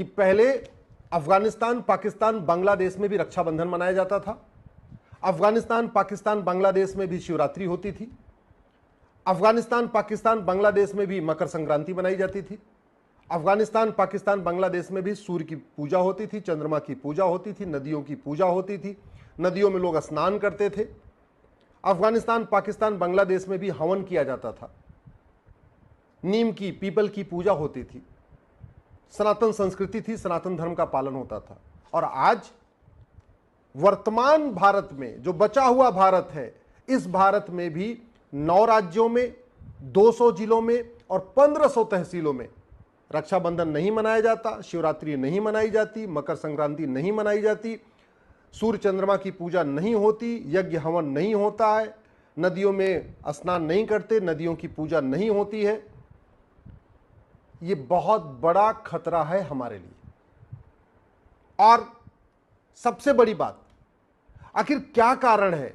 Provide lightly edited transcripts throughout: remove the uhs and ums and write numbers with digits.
कि पहले अफगानिस्तान, पाकिस्तान, बांग्लादेश में भी रक्षाबंधन मनाया जाता था। अफगानिस्तान, पाकिस्तान, बांग्लादेश में भी शिवरात्रि होती थी। अफगानिस्तान, पाकिस्तान, बांग्लादेश में भी मकर संक्रांति मनाई जाती थी। अफगानिस्तान, पाकिस्तान, बांग्लादेश में भी सूर्य की पूजा होती थी, चंद्रमा की पूजा होती थी, नदियों की पूजा होती थी, नदियों में लोग स्नान करते थे। अफगानिस्तान, पाकिस्तान, बांग्लादेश में भी हवन किया जाता था, नीम की, पीपल की पूजा होती थी, सनातन संस्कृति थी, सनातन धर्म का पालन होता था। और आज वर्तमान भारत में जो बचा हुआ भारत है, इस भारत में भी 9 राज्यों में, 200 जिलों में और 1500 तहसीलों में रक्षाबंधन नहीं मनाया जाता, शिवरात्रि नहीं मनाई जाती, मकर संक्रांति नहीं मनाई जाती, सूर्य चंद्रमा की पूजा नहीं होती, यज्ञ हवन नहीं होता है, नदियों में स्नान नहीं करते, नदियों की पूजा नहीं होती है। ये बहुत बड़ा खतरा है हमारे लिए। और सबसे बड़ी बात, आखिर क्या कारण है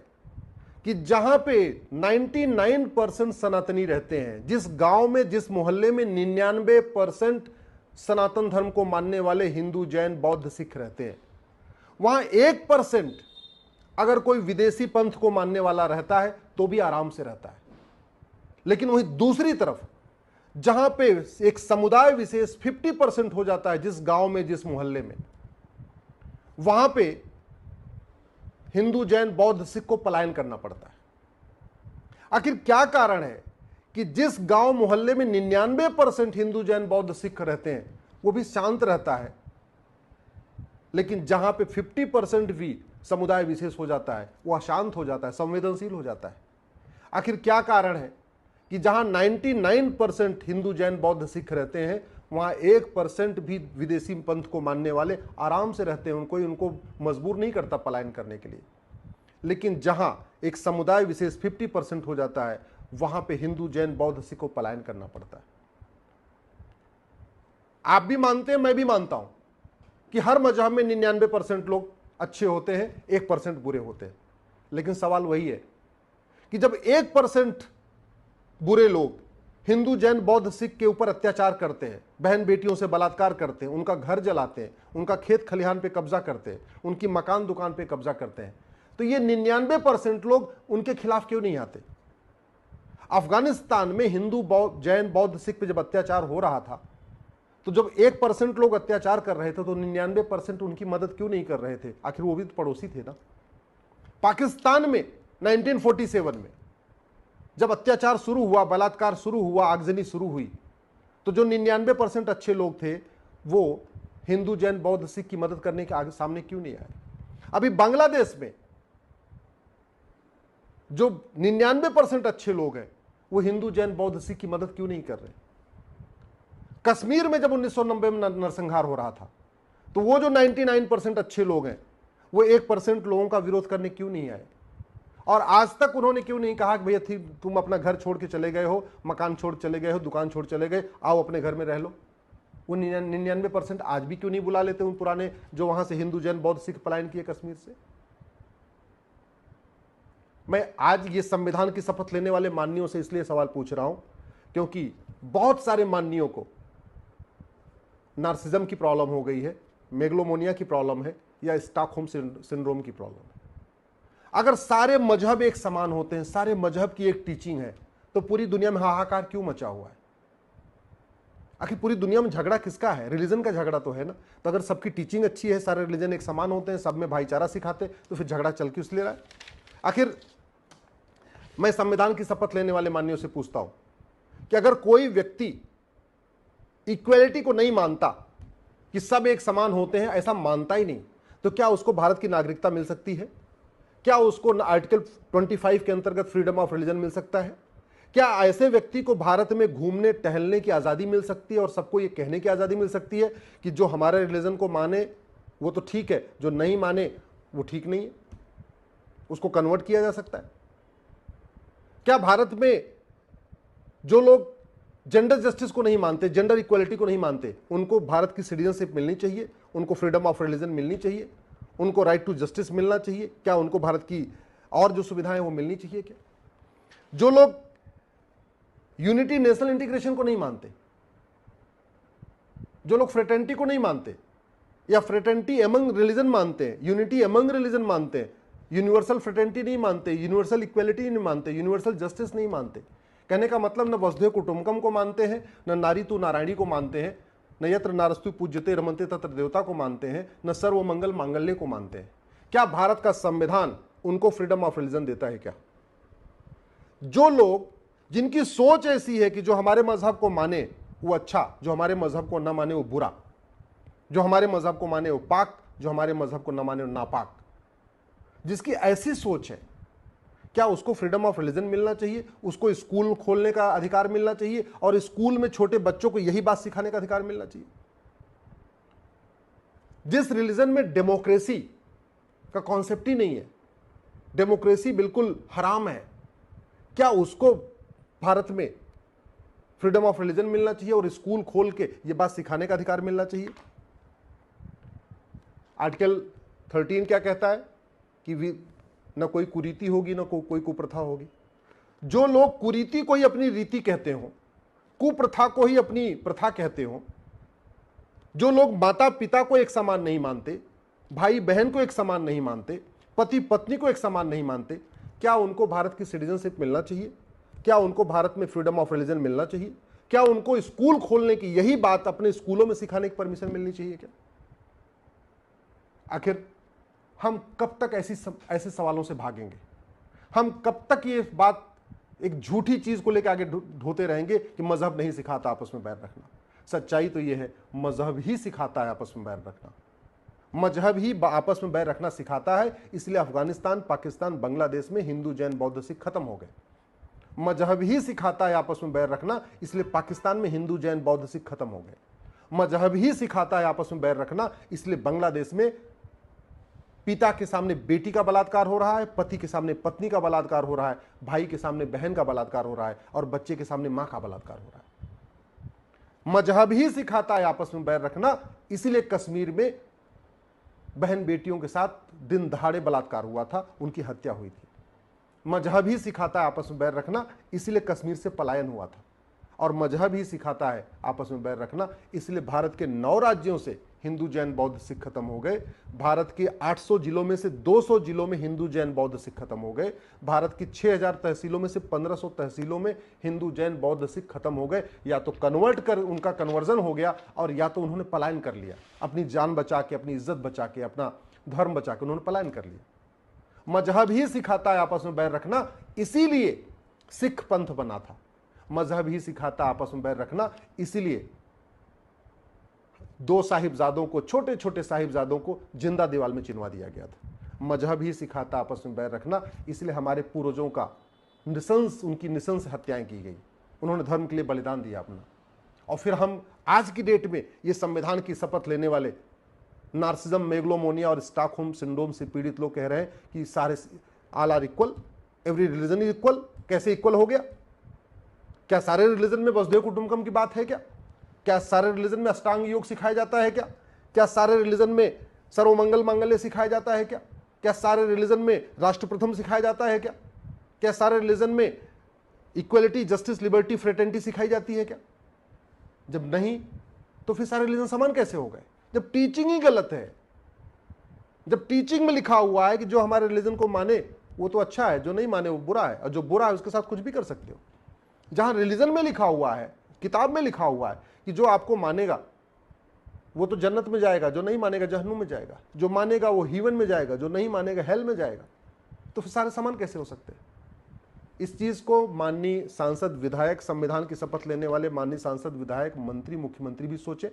कि जहां पे 99% सनातनी रहते हैं, जिस गांव में, जिस मोहल्ले में 99% सनातन धर्म को मानने वाले हिंदू, जैन, बौद्ध, सिख रहते हैं, वहां 1% अगर कोई विदेशी पंथ को मानने वाला रहता है तो भी आराम से रहता है। लेकिन वहीं दूसरी तरफ जहां पे एक समुदाय विशेष 50% हो जाता है, जिस गांव में, जिस मोहल्ले में, वहां पे हिंदू, जैन, बौद्ध, सिख को पलायन करना पड़ता है। आखिर क्या कारण है कि जिस गांव मोहल्ले में 99% हिंदू, जैन, बौद्ध, सिख रहते हैं वो भी शांत रहता है, लेकिन जहां पे 50% भी समुदाय विशेष हो जाता है वो अशांत हो जाता है, संवेदनशील हो जाता है? आखिर क्या कारण है कि जहां 99% हिंदू, जैन, बौद्ध, सिख रहते हैं वहां 1% भी विदेशी पंथ को मानने वाले आराम से रहते हैं, उनको मजबूर नहीं करता पलायन करने के लिए। लेकिन जहां एक समुदाय विशेष 50% हो जाता है वहां पे हिंदू, जैन, बौद्ध, सिख को पलायन करना पड़ता है। आप भी मानते हैं, मैं भी मानता हूं कि हर मजहब में 99% लोग अच्छे होते हैं, 1% बुरे होते हैं। लेकिन सवाल वही है कि जब 1% बुरे लोग हिंदू, जैन, बौद्ध, सिख के ऊपर अत्याचार करते हैं, बहन बेटियों से बलात्कार करते हैं, उनका घर जलाते हैं, उनका खेत खलिहान पे कब्जा करते हैं, उनकी मकान दुकान पे कब्जा करते हैं, तो ये 99% लोग उनके खिलाफ क्यों नहीं आते? अफगानिस्तान में हिंदू, जैन, बौद्ध, सिख पे जब अत्याचार हो रहा था तो जब 1% लोग अत्याचार कर रहे थे तो 99% उनकी मदद क्यों नहीं कर रहे थे? आखिर वो भी तो पड़ोसी थे ना। पाकिस्तान में 1947 में जब अत्याचार शुरू हुआ, बलात्कार शुरू हुआ, आगजनी शुरू हुई, तो जो 99% अच्छे लोग थे वो हिंदू, जैन, बौद्ध, सिख की मदद करने के आगे सामने क्यों नहीं आए? अभी बांग्लादेश में जो 99% अच्छे लोग हैं वो हिंदू, जैन, बौद्ध, सिख की मदद क्यों नहीं कर रहे? कश्मीर में जब 1990 में नरसंहार हो रहा था तो वो जो 99% अच्छे लोग हैं वो 1% लोगों का विरोध करने क्यों नहीं आए? और आज तक उन्होंने क्यों नहीं कहा कि भैया तुम अपना घर छोड़ के चले गए हो, मकान छोड़ चले गए हो, दुकान छोड़ चले गए, आओ अपने घर में रह लो? वो 99% आज भी क्यों नहीं बुला लेते उन पुराने जो वहां से हिंदू, जैन, बौद्ध, सिख पलायन किए कश्मीर से? मैं आज ये संविधान की शपथ लेने वाले माननीयों से इसलिए सवाल पूछ रहा हूं क्योंकि बहुत सारे माननीयों को नार्सिज्म की प्रॉब्लम हो गई है, मेगलोमोनिया की प्रॉब्लम है या स्टॉकहोम सिंड्रोम की प्रॉब्लम है। अगर सारे मजहब एक समान होते हैं, सारे मजहब की एक टीचिंग है, तो पूरी दुनिया में हाहाकार क्यों मचा हुआ है? आखिर पूरी दुनिया में झगड़ा किसका है? रिलीजन का झगड़ा तो है ना। तो अगर सबकी टीचिंग अच्छी है, सारे रिलीजन एक समान होते हैं, सब में भाईचारा सिखाते, तो फिर झगड़ा चल क्यों इसलिए रहा है? आखिर मैं संविधान की शपथ लेने वाले माननीयों से पूछता हूं कि अगर कोई व्यक्ति इक्वेलिटी को नहीं मानता कि सब एक समान होते हैं, ऐसा मानता ही नहीं, तो क्या उसको भारत की नागरिकता मिल सकती है? क्या उसको आर्टिकल 25 के अंतर्गत फ्रीडम ऑफ रिलीजन मिल सकता है? क्या ऐसे व्यक्ति को भारत में घूमने टहलने की आज़ादी मिल सकती है और सबको ये कहने की आज़ादी मिल सकती है कि जो हमारे रिलीजन को माने वो तो ठीक है, जो नहीं माने वो ठीक नहीं है, उसको कन्वर्ट किया जा सकता है? क्या भारत में जो लोग जेंडर जस्टिस को नहीं मानते, जेंडर इक्वलिटी को नहीं मानते, उनको भारत की सिटीजनशिप मिलनी चाहिए, उनको फ्रीडम ऑफ रिलीजन मिलनी चाहिए, उनको राइट टू जस्टिस मिलना चाहिए? क्या उनको भारत की और जो सुविधाएं वो मिलनी चाहिए? क्या जो लोग यूनिटी, नेशनल इंटीग्रेशन को नहीं मानते, जो लोग फ्रेटर्निटी को नहीं मानते या फ्रेटर्निटी एमंग रिलीजन मानते हैं, यूनिटी एमंग रिलीजन मानते हैं, यूनिवर्सल फ्रेटर्निटी नहीं मानते, यूनिवर्सल इक्वलिटी नहीं मानते, यूनिवर्सल जस्टिस नहीं मानते। कहने का मतलब न वसुधैव कुटुंबकम को मानते हैं, न नारी तू नारायणी को मानते हैं, न यत्र नारस्तु पूज्यते रमन्ते तत्र देवता को मानते हैं, न सर्वमंगल मांगल्य को मानते हैं। क्या भारत का संविधान उनको फ्रीडम ऑफ रिलीजन देता है क्या? जो लोग जिनकी सोच ऐसी है कि जो हमारे मजहब को माने वो अच्छा, जो हमारे मजहब को ना माने वो बुरा, जो हमारे मजहब को माने वो पाक, जो हमारे मजहब को ना माने वो नापाक, जिसकी ऐसी सोच है, क्या उसको फ्रीडम ऑफ रिलीजन मिलना चाहिए? उसको स्कूल खोलने का अधिकार मिलना चाहिए और स्कूल में छोटे बच्चों को यही बात सिखाने का अधिकार मिलना चाहिए? जिस रिलीजन में डेमोक्रेसी का कॉन्सेप्ट ही नहीं है, डेमोक्रेसी बिल्कुल हराम है, क्या उसको भारत में फ्रीडम ऑफ रिलीजन मिलना चाहिए और स्कूल खोल के यह बात सिखाने का अधिकार मिलना चाहिए? आर्टिकल 13 क्या कहता है कि न कोई कुरीति होगी, न कोई कुप्रथा होगी। जो लोग कुरीति को ही अपनी रीति कहते हो, कुप्रथा को ही अपनी प्रथा कहते हो, जो लोग माता पिता को एक समान नहीं मानते, भाई बहन को एक समान नहीं मानते, पति पत्नी को एक समान नहीं मानते, क्या उनको भारत की सिटीजनशिप मिलना चाहिए? क्या उनको भारत में फ्रीडम ऑफ रिलीजन मिलना चाहिए? क्या उनको स्कूल खोलने की यही बात अपने स्कूलों में सिखाने की परमिशन मिलनी चाहिए क्या? आखिर हम कब तक ऐसे सवालों से भागेंगे? हम कब तक ये बात एक झूठी चीज को लेकर आगे ढोते रहेंगे कि मजहब नहीं सिखाता आपस में बैर रखना? सच्चाई तो ये है, मजहब ही सिखाता है आपस में बैर रखना, मजहब ही आपस में बैर रखना सिखाता है। इसलिए अफगानिस्तान, पाकिस्तान, बांग्लादेश में हिंदू जैन बौद्ध सिख खत्म हो गए। मजहब ही सिखाता है आपस में बैर रखना, इसलिए पाकिस्तान में हिंदू जैन बौद्ध सिख खत्म हो गए। मजहब ही सिखाता है आपस में बैर रखना, इसलिए बांग्लादेश में पिता के सामने बेटी का बलात्कार हो रहा है, पति के सामने पत्नी का बलात्कार हो रहा है, भाई के सामने बहन का बलात्कार हो रहा है और बच्चे के सामने मां का बलात्कार हो रहा है। मजहब ही सिखाता है आपस में बैर रखना, इसीलिए कश्मीर में बहन बेटियों के साथ दिन दहाड़े बलात्कार हुआ था, उनकी हत्या हुई थी। मजहब ही सिखाता है आपस में बैर रखना, इसलिए कश्मीर से पलायन हुआ था। और मजहब ही सिखाता है आपस में बैर रखना, इसलिए भारत के 9 राज्यों से हिंदू जैन बौद्ध सिख खत्म हो गए। भारत के 800 जिलों में से 200 जिलों में हिंदू जैन बौद्ध सिख खत्म हो गए। भारत की 6000 तहसीलों में से 1500 तहसीलों में हिंदू जैन बौद्ध सिख खत्म हो गए। या तो कन्वर्ट कर उनका कन्वर्जन हो गया और या तो उन्होंने पलायन कर लिया, अपनी जान बचा के, अपनी इज्जत बचा के, अपना धर्म बचा के उन्होंने पलायन कर लिया। मजहब ही सिखाता है आपस में बैर रखना, इसीलिए सिख पंथ बना था। मजहब ही सिखाता आपस में बैर रखना, इसीलिए 2 साहिबजादों को, छोटे छोटे साहिबजादों को जिंदा दीवार में चिनवा दिया गया था। मजहब ही सिखाता आपस में बैर रखना, इसलिए हमारे पूर्वजों का उनकी निशंस हत्याएं की गई। उन्होंने धर्म के लिए बलिदान दिया अपना। और फिर हम आज की डेट में ये संविधान की शपथ लेने वाले नार्सिज्म, मेगलोमोनिया और स्टॉकहोम सिंड्रोम से पीड़ित लोग कह रहे हैं कि सारे all are equal, every religion is equal. कैसे इक्वल हो गया? क्या सारे रिलीजन में वसुधैव कुटुंबकम की बात है क्या? क्या सारे रिलीजन में अष्टांग योग सिखाया जाता है क्या? क्या सारे रिलीजन में सर्वमंगल मांगल्य सिखाया जाता है क्या? क्या सारे रिलीजन में राष्ट्र प्रथम सिखाया जाता है क्या? क्या सारे रिलीजन में इक्वलिटी, जस्टिस, लिबर्टी, फ्रेटर्निटी सिखाई जाती है क्या? जब नहीं तो फिर सारे रिलीजन समान कैसे हो गए? जब टीचिंग ही गलत है, जब टीचिंग में लिखा हुआ है कि जो हमारे रिलीजन को माने वो तो अच्छा है, जो नहीं माने वो बुरा है, और जो बुरा है उसके साथ कुछ भी कर सकते हो। जहां रिलीजन में लिखा हुआ है, किताब में लिखा हुआ है कि जो आपको मानेगा वो तो जन्नत में जाएगा, जो नहीं मानेगा जहन्नुम में जाएगा, जो मानेगा वो हीवन में जाएगा, जो नहीं मानेगा हेल में जाएगा, तो फिर सारे समान कैसे हो सकते हैं? इस चीज को माननीय सांसद, विधायक, संविधान की शपथ लेने वाले माननीय सांसद, विधायक, मंत्री, मुख्यमंत्री भी सोचे,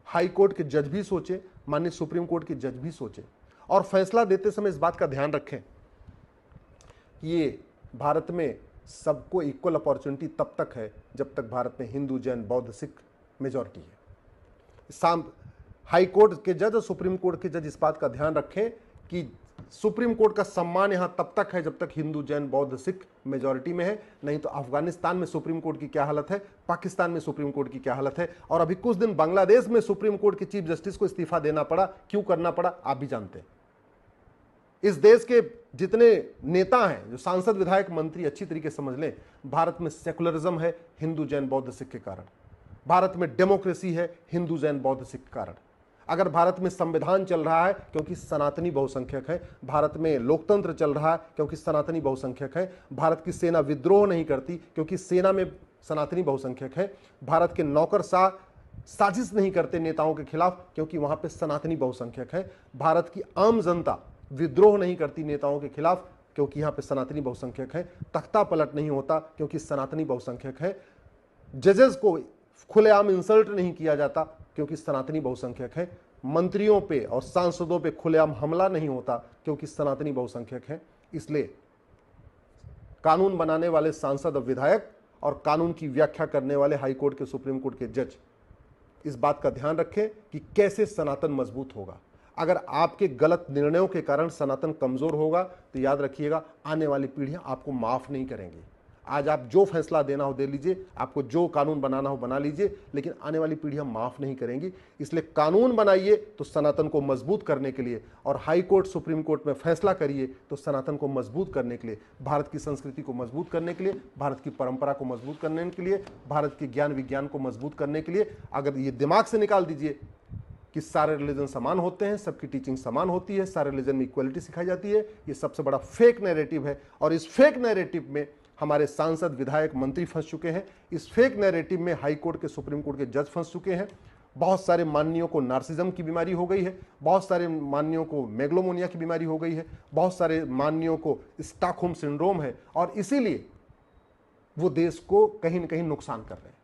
हाई कोर्ट के जज भी सोचे, माननीय सुप्रीम कोर्ट के जज भी सोचे, और फैसला देते समय इस बात का ध्यान रखें कि ये भारत में सबको इक्वल अपॉर्चुनिटी तब तक है जब तक भारत में हिंदू, जैन, बौद्ध, सिख मेजॉरिटी है। हाई कोर्ट के जज और सुप्रीम कोर्ट के जज इस बात का ध्यान रखें कि सुप्रीम कोर्ट का सम्मान यहां तब तक है जब तक हिंदू, जैन, बौद्ध, सिख मेजॉरिटी में है। नहीं तो अफगानिस्तान में सुप्रीम कोर्ट की क्या हालत है, पाकिस्तान में सुप्रीम कोर्ट की क्या हालत है, और अभी कुछ दिन बांग्लादेश में सुप्रीम कोर्ट के चीफ जस्टिस को इस्तीफा देना पड़ा। क्यों करना पड़ा आप भी जानते हैं। इस देश के जितने नेता हैं, जो सांसद, विधायक, मंत्री, अच्छी तरीके से समझ लें, भारत में सेकुलरिज्म है हिंदू, जैन, बौद्ध, सिख के कारण। भारत में डेमोक्रेसी है हिंदू जैन बौद्ध सिख के कारण। अगर भारत में संविधान चल रहा है क्योंकि सनातनी बहुसंख्यक है। भारत में लोकतंत्र चल रहा है क्योंकि सनातनी बहुसंख्यक है। भारत की सेना विद्रोह नहीं करती क्योंकि सेना में सनातनी बहुसंख्यक है। भारत के नौकरशाह साजिश नहीं करते नेताओं के खिलाफ क्योंकि वहां पे सनातनी बहुसंख्यक है। भारत की आम जनता विद्रोह नहीं करती नेताओं के खिलाफ क्योंकि यहाँ पे सनातनी बहुसंख्यक है। तख्ता पलट नहीं होता क्योंकि सनातनी बहुसंख्यक है। जजेस को खुलेआम इंसल्ट नहीं किया जाता क्योंकि सनातनी बहुसंख्यक है। मंत्रियों पे और सांसदों पे खुलेआम हमला नहीं होता क्योंकि सनातनी बहुसंख्यक है। इसलिए कानून बनाने वाले सांसद और विधायक और कानून की व्याख्या करने वाले हाई कोर्ट के, सुप्रीम कोर्ट के जज इस बात का ध्यान रखें कि कैसे सनातन मजबूत होगा। अगर आपके गलत निर्णयों के कारण सनातन कमजोर होगा तो याद रखिएगा आने वाली पीढ़ियां आपको माफ नहीं करेंगी। आज आप जो फैसला देना हो दे लीजिए, आपको जो कानून बनाना हो बना लीजिए, लेकिन आने वाली पीढ़ियां माफ नहीं करेंगी। इसलिए कानून बनाइए तो सनातन को मजबूत करने के लिए, और हाई कोर्ट सुप्रीम कोर्ट में फैसला करिए तो सनातन को मजबूत करने के लिए, भारत की संस्कृति को मजबूत करने के लिए, भारत की परंपरा को मजबूत करने के लिए, भारत के ज्ञान विज्ञान को मजबूत करने के लिए। अगर ये दिमाग से निकाल दीजिए कि सारे रिलीजन समान होते हैं, सबकी टीचिंग समान होती है, सारे रिलीजन में इक्वलिटी सिखाई जाती है, ये सबसे बड़ा फेक नैरेटिव है। और इस फेक नैरेटिव में हमारे सांसद, विधायक, मंत्री फंस चुके हैं। इस फेक नैरेटिव में हाई कोर्ट के, सुप्रीम कोर्ट के जज फंस चुके हैं। बहुत सारे माननीयों को नार्सिज्म की बीमारी हो गई है, बहुत सारे माननीयों को मेगलोमोनिया की बीमारी हो गई है, बहुत सारे माननीयों को स्टॉकहोम सिंड्रोम है, और इसीलिए वो देश को कहीं न कहीं नुकसान कर रहे हैं।